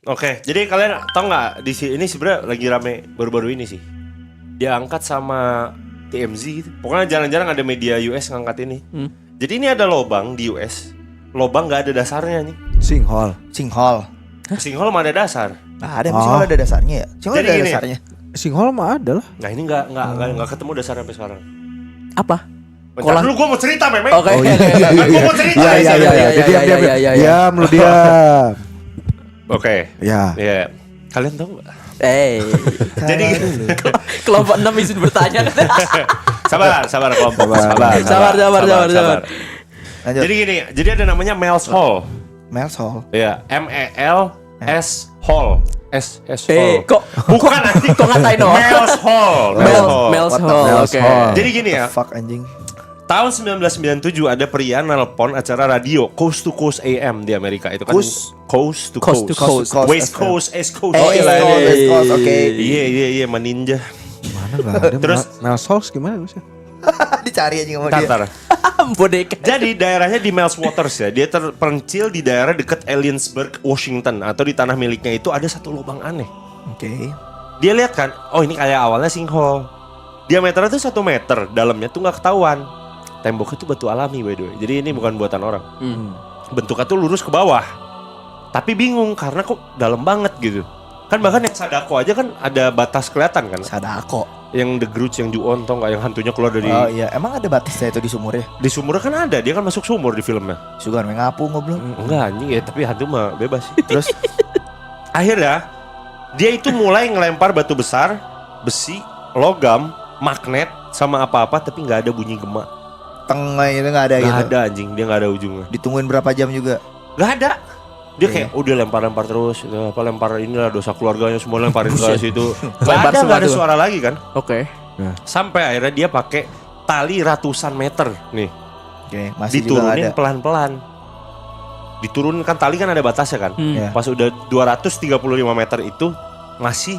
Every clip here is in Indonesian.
Oke, jadi kalian tau nggak di sini ini sebenarnya lagi rame baru-baru ini sih. Diangkat sama TMZ gitu. Pokoknya jarang-jarang ada media US ngangkat ini. Jadi ini ada lobang di US. Lobang nggak ada dasarnya nih. Sinkhole. Sinkhole mah ada dasar. Nah, ada sinkhole ada dasarnya ya. Sinkhole Jadi ada gini. dasarnya. Sinkhole mah ada lah. Nah ini nggak ketemu dasarnya sampai sekarang. Apa? Bentar dulu gue mau cerita memang. Oke. Kan gue mau cerita. Iya. Diam lu diam. Oke. Ya. Iya. Kalian tahu nggak? Jadi Kelompok 6 izin bertanya. sabar kelompok. Sabar. Lanjut. Jadi gini, jadi ada namanya Mel's Hall. Mel's Hall. Iya, MELS Hall. S Hall. Kok Bukan anjing. kok ngatain no? Mel's Hall. Mel's What the Hall. Mel's Oke. Hall. Jadi gini ya, Fuck anjing. tahun 1997 ada pria nelpon acara radio Coast to Coast AM di Amerika itu kan. Coast to Coast to Coast. Coast. West Coast, East Coast. Oh, Oke lah ini. West Coast, oke. Iya, meninja. Mana enggak ada. Terus? Mel's Hall gimana sih? Dicari anjing sama dia. Tar. Bodeka. Jadi daerahnya di Mel's Waters ya. Dia terpencil di daerah dekat Ellensburg, Washington, atau di tanah miliknya itu ada satu lubang aneh. Oke. Dia lihat kan, oh ini kayak awalnya sinkhole. Diameternya tuh 1 meter, dalamnya tuh nggak ketahuan. Temboknya tuh batu alami by the way. Jadi ini bukan buatan orang. Bentuknya tuh lurus ke bawah. Tapi bingung karena kok dalam banget gitu. Kan bahkan yang Sadako aja kan ada batas kelihatan kan. Sadako. Yang The Grudge, yang Ju-on tau nggak, yang hantunya keluar dari Oh iya, emang ada batasnya itu di sumurnya? di sumur kan ada. Dia kan masuk sumur di filmnya. Sugar ngapu ngobrol. Enggak anjing ya, tapi hantu mah bebas. Terus akhirnya dia itu mulai ngelempar batu besar, besi, logam, magnet sama apa-apa tapi nggak ada bunyi gema. Tengah itu nggak ada Nggak gitu. ada anjing, dia nggak ada ujungnya. Ditungguin berapa jam juga? Nggak ada. Dia kayak udah lempar-lempar terus, gitu. Apa lempar inilah dosa keluarganya semua lemparin ke situ. Lempar Nggak ada sesuatu. suara lagi kan. Oke. Sampai akhirnya dia pakai tali ratusan meter nih. Oke, masih juga nggak ada. Diturunin pelan-pelan. Diturunkan kan tali kan ada batasnya kan. Ya. Pas udah 235 meter itu masih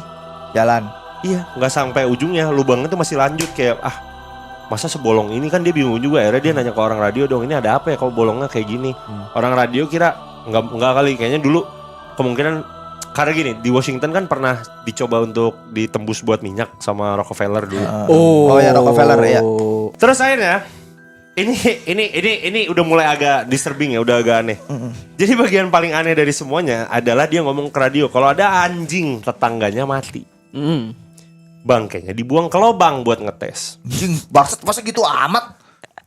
Jalan. iya nggak sampai ujungnya, lubangnya tuh masih lanjut kayak masa sebolong ini, kan dia bingung juga. Akhirnya dia nanya ke orang radio dong, ini ada apa ya kalau bolongnya kayak gini. Orang radio kira nggak kali, kayaknya dulu kemungkinan karena gini di Washington kan pernah dicoba untuk ditembus buat minyak sama Rockefeller dulu. Oh ya, Rockefeller ya. Terus akhirnya ini udah mulai agak disturbing ya, udah agak aneh. Jadi bagian paling aneh dari semuanya adalah dia ngomong ke radio kalau ada anjing tetangganya mati. Bangkainya dibuang ke lubang buat ngetes. Anjing, bangsat masa gitu amat?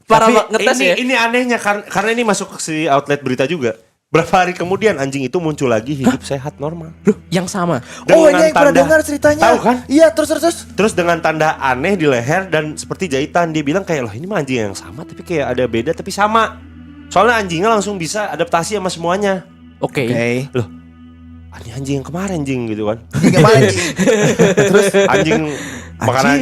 Para Tapi ngetes ya. ini anehnya karena ini masuk ke si outlet berita juga. Berapa hari kemudian anjing itu muncul lagi hidup sehat normal. Loh, yang sama. Oh Dengan iya, yang pernah tanda- dengar ceritanya. Tahu kan? Iya, terus. Terus dengan tanda aneh di leher dan seperti jahitan. Dia bilang kayak loh ini mah anjing yang sama tapi kayak ada beda tapi sama. Soalnya anjingnya langsung bisa adaptasi sama semuanya. Oke. Loh, ini anjing yang kemarin anjing gitu kan. Gimana anjing? Terus anjing makanan.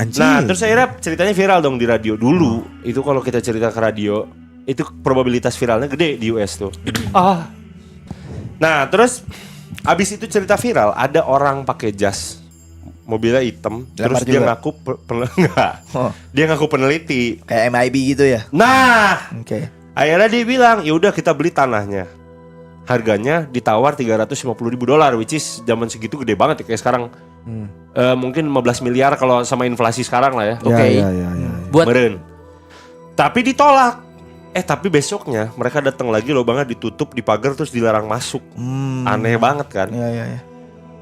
Anjing. Nah terus akhirnya ceritanya viral dong di radio dulu. Itu kalau kita cerita ke radio itu probabilitas viralnya gede di US tuh. Nah terus abis itu cerita viral ada orang pakai jas, mobilnya hitam, terus Lempar dia juga? ngaku enggak. Oh, Dia ngaku peneliti. kayak MIB gitu ya. Nah Oke. akhirnya dia bilang ya udah kita beli tanahnya. Harganya ditawar $350.000, which is zaman segitu gede banget ya, kayak sekarang. Mungkin 15 miliar kalau sama inflasi sekarang lah ya. Oke. Ya. Buat Meren. Tapi ditolak. Tapi besoknya mereka datang lagi, lubangnya ditutup, dipagar terus dilarang masuk. Aneh banget kan. Iya.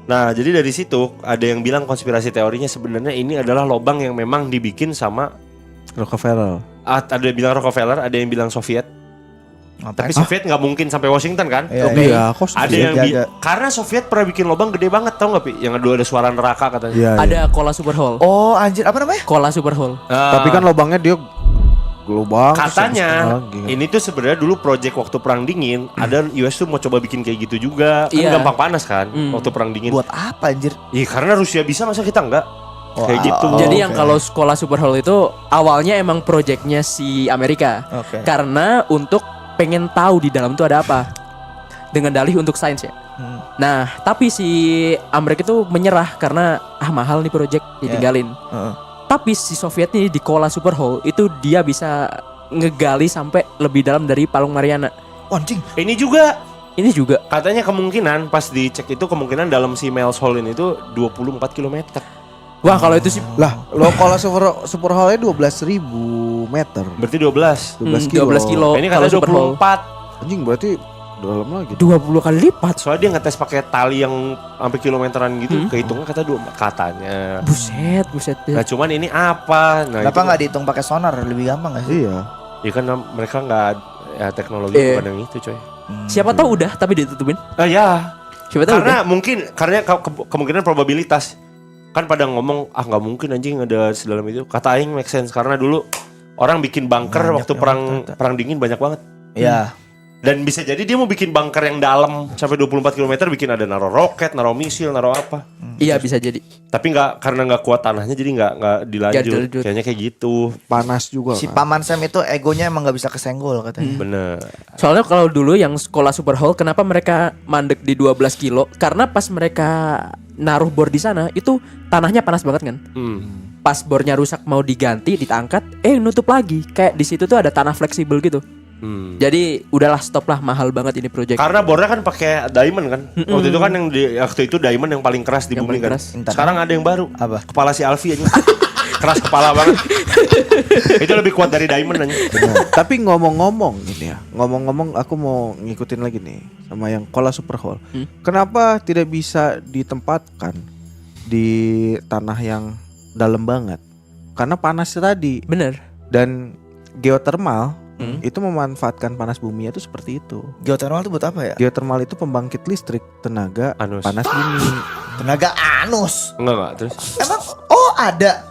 Nah, jadi dari situ ada yang bilang konspirasi teorinya sebenarnya ini adalah lubang yang memang dibikin sama Rockefeller. ada yang bilang Rockefeller, ada yang bilang Soviet. Tapi Soviet nggak mungkin sampai Washington kan? Iya, Oke. Iya, kok Ada Soviet yang jaga. karena Soviet pernah bikin lubang gede banget, tau nggak Pi? Yang ada suara neraka katanya. Iya. ada Kola Super Hole. Oh anjir, apa namanya? Kola Super Hole. Tapi kan lubangnya dia lubang. Katanya terus ini tuh sebenarnya dulu project waktu perang dingin, ada US tuh mau coba bikin kayak gitu juga. Kan Iya. gampang panas kan waktu perang dingin. Buat apa anjir? Iya karena Rusia bisa, masa kita enggak? Oh, Kayak gitu. Jadi oke. yang kalau Kola Super Hole itu awalnya emang proyeknya si Amerika. Oke. Karena untuk pengen tahu di dalam itu ada apa. Dengan dalih untuk sains ya. Nah, tapi si Amerika itu menyerah karena mahal nih proyek, ditinggalin. Tapi si Soviet nih di Kola Super Hole itu dia bisa ngegali sampai lebih dalam dari Palung Mariana. Oh, anjing. Ini juga Ini juga. Katanya kemungkinan pas dicek itu kemungkinan dalam si Miles Hall ini itu 24 km. Wah, kalau itu sih Lah, lo kalau super hall-nya 12.000 meter. Berarti 12. 12 kilo. 12 kilo. Ini kalau katanya Super Hall. 24. Anjing berarti dalam lagi. 20 kali lipat. Soalnya dia ngetes pakai tali yang sampai kilometeran gitu, kehitungnya katanya. Buset. Nah, cuman ini apa? Nah, Kenapa itu- nggak dihitung pakai sonar lebih gampang nggak sih? Iya. Ya kan mereka nggak ya teknologi Iya. bukan yang itu, coy. Siapa tahu udah tapi ditutupin. Ya. Siapa tahu udah. Karena kemungkinan probabilitas kan pada ngomong nggak mungkin anjing ada sedalam itu. Kata aing make sense karena dulu orang bikin bunker Banyak waktu ya, ternyata. perang dingin banyak banget. Iya. Dan bisa jadi dia mau bikin bunker yang dalam sampai 24 km bikin ada naruh roket, naruh misil, naruh apa. Iya, bisa jadi. Tapi karena nggak kuat tanahnya jadi nggak dilanjut. dilanjut. Kayaknya kayak gitu. Panas juga. Si kan. Paman Sam itu egonya emang nggak bisa kesenggol katanya. Bener. Soalnya kalau dulu yang sekolah Super Hall, kenapa mereka mandek di 12 kilo? Karena pas mereka naruh bor di sana itu tanahnya panas banget kan. Pas bornya rusak mau diganti, ditangkat, nutup lagi. Kayak di situ tuh ada tanah fleksibel gitu. Jadi udahlah, stop lah, mahal banget ini project. Karena bornya kan pakai diamond kan. Waktu itu kan waktu itu diamond yang paling keras di Yang bumi paling kan. keras. Sekarang ada yang baru. Apa? Kepala si Alfi aja. Keras kepala banget. Itu lebih kuat dari diamond aja. Benar. Tapi ngomong-ngomong ini ya, ngomong-ngomong aku mau ngikutin lagi nih sama yang Kola Super Hall. Kenapa tidak bisa ditempatkan di tanah yang dalam banget? Karena panasnya tadi Bener. dan geothermal itu memanfaatkan panas bumi itu seperti itu. Geothermal itu buat apa ya? Geothermal itu pembangkit listrik tenaga Anus. panas bumi. Tenaga anus. Enggak terus. Emang ada.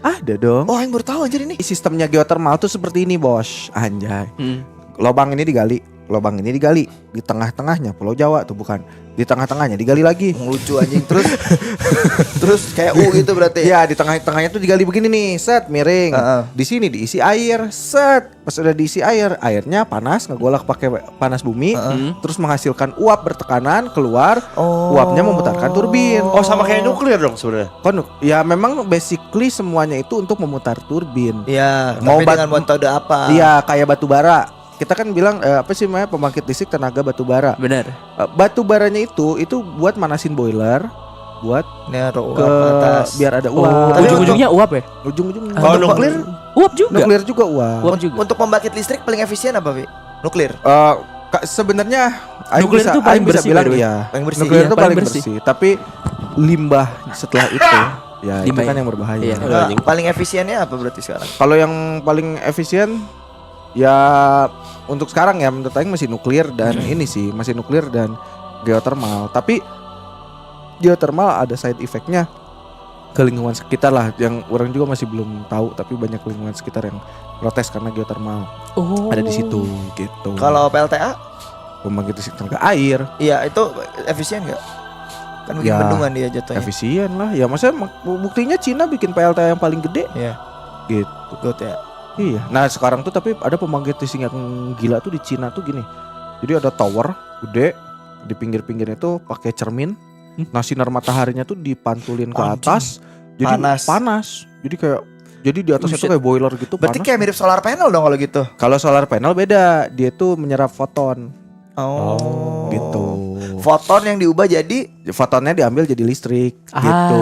Ada dong. Oh, yang baru tahu aja ini. Sistemnya geothermal tuh seperti ini, Bos. Anjay. Hmm. Lobang ini digali, lobang ini digali, di tengah-tengahnya Pulau Jawa tuh bukan. Di tengah-tengahnya digali lagi. Lucu anjing. Terus kayak U gitu berarti. Iya, di tengah-tengahnya tuh digali begini nih, set miring. Di sini diisi air, set. Pas udah diisi air, airnya panas, ngegolak pakai panas bumi, terus menghasilkan uap bertekanan keluar. Oh. Uapnya memutarkan turbin. Oh, sama kayak nuklir dong sebenarnya. Ya memang basically semuanya itu untuk memutar turbin. Iya, Mau tapi dengan metode apa? Iya, kayak batu bara. Kita kan bilang apa sih namanya pembangkit listrik tenaga batu bara. Bener. Batu baranya itu buat manasin boiler, buat Nero ke atas. biar ada Oh, uap. ujung-ujungnya uap ya? Ujung-ujungnya. Kalau nuklir Uap juga. Nuklir juga uap. Uap juga. Untuk pembangkit listrik paling efisien apa, Vi? Nuklir. Sebenarnya Aing Nuklir itu paling Aing bisa bersih, bilang by the way. iya. Paling bersih. Nuklir Iya, itu paling paling bersih. bersih. Tapi limbah setelah itu ya itu Limbah kan ya? yang berbahaya. Iya. Nah, paling efisiennya apa berarti sekarang? Kalau yang paling efisien ya untuk sekarang ya menurut Aing masih nuklir dan ini sih masih nuklir dan geothermal. Tapi geothermal ada side effect-nya ke lingkungan sekitar lah yang orang juga masih belum tahu, tapi banyak lingkungan sekitar yang protes karena geothermal Oh. ada di situ gitu. Kalau PLTA? pembangkit listrik tenaga air Iya, itu efisien nggak? Kan bikin Ya, bendungan dia jatuhnya. efisien lah ya, maksudnya buktinya Cina bikin PLTA yang paling gede Iya, gitu. good ya. Iya. Nah sekarang tuh tapi ada pembangkit listrik yang gila tuh di Cina tuh gini. Jadi ada tower gede di pinggir-pinggirnya tuh pakai cermin. Nah sinar mataharinya tuh dipantulin ke Anjing. atas. Jadi Panas. Jadi di atasnya tuh Buset. kayak boiler gitu Berarti panas. kayak mirip solar panel dong kalau gitu. Kalau solar panel beda, dia tuh menyerap foton Oh. gitu. Foton yang diubah jadi Fotonnya diambil jadi listrik gitu.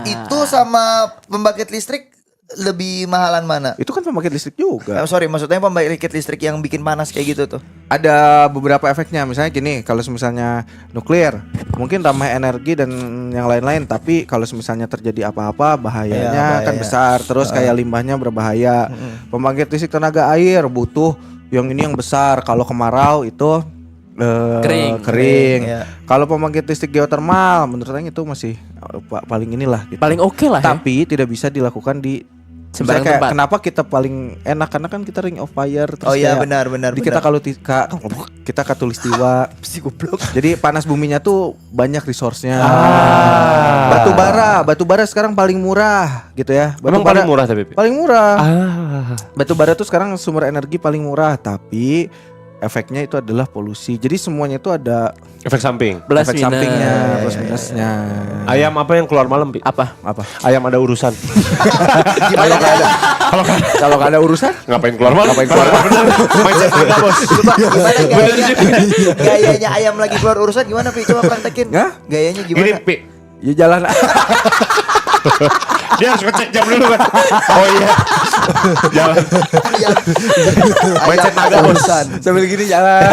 itu sama pembangkit listrik lebih mahalan mana? Itu kan pembangkit listrik juga. Sorry, maksudnya pembangkit listrik yang bikin panas kayak gitu tuh. Ada beberapa efeknya, misalnya gini, kalau misalnya nuklir mungkin ramah energi dan yang lain-lain, tapi kalau misalnya terjadi apa-apa bahayanya Iya, kan bahaya. besar, terus kayak limbahnya berbahaya. Pembangkit listrik tenaga air butuh yang ini yang besar, kalau kemarau itu Kering. Iya. Kalau pembangkit listrik geothermal menurut saya itu masih paling inilah gitu. Paling oke lah ya. Tapi tidak bisa dilakukan di Sembarang misalnya kayak tempat. kenapa kita paling enak karena kan kita Ring of Fire terus Oh iya kayak benar. di kita kalau kita katulistiwa. si goblok. Jadi panas buminya tuh banyak resource-nya. Ah. Batu bara sekarang paling murah gitu ya. Emang paling murah tapi. Paling murah. Ah. Batu bara tuh sekarang sumber energi paling murah, tapi efeknya itu adalah polusi. Jadi semuanya itu ada Efek samping. Plus efek minus. sampingnya, plus minusnya. Ayam apa yang keluar malam, Pi? Apa? Apa? Ayam ada urusan. Kalau nggak ada, kalau nggak ada urusan, Ngapain keluar malam? Ngapain keluar malam? Mindset naga, Bos. Gimana gayanya ayam lagi keluar urusan gimana Pi? Coba praktekin. Hah? Gayanya Gini, gimana? Pi. ya jalan. Dia harus ngecek jam dulu kan. Oh iya. Jalan. Ayam Mindset naga, ada Bos. urusan. Sambil gini jalan.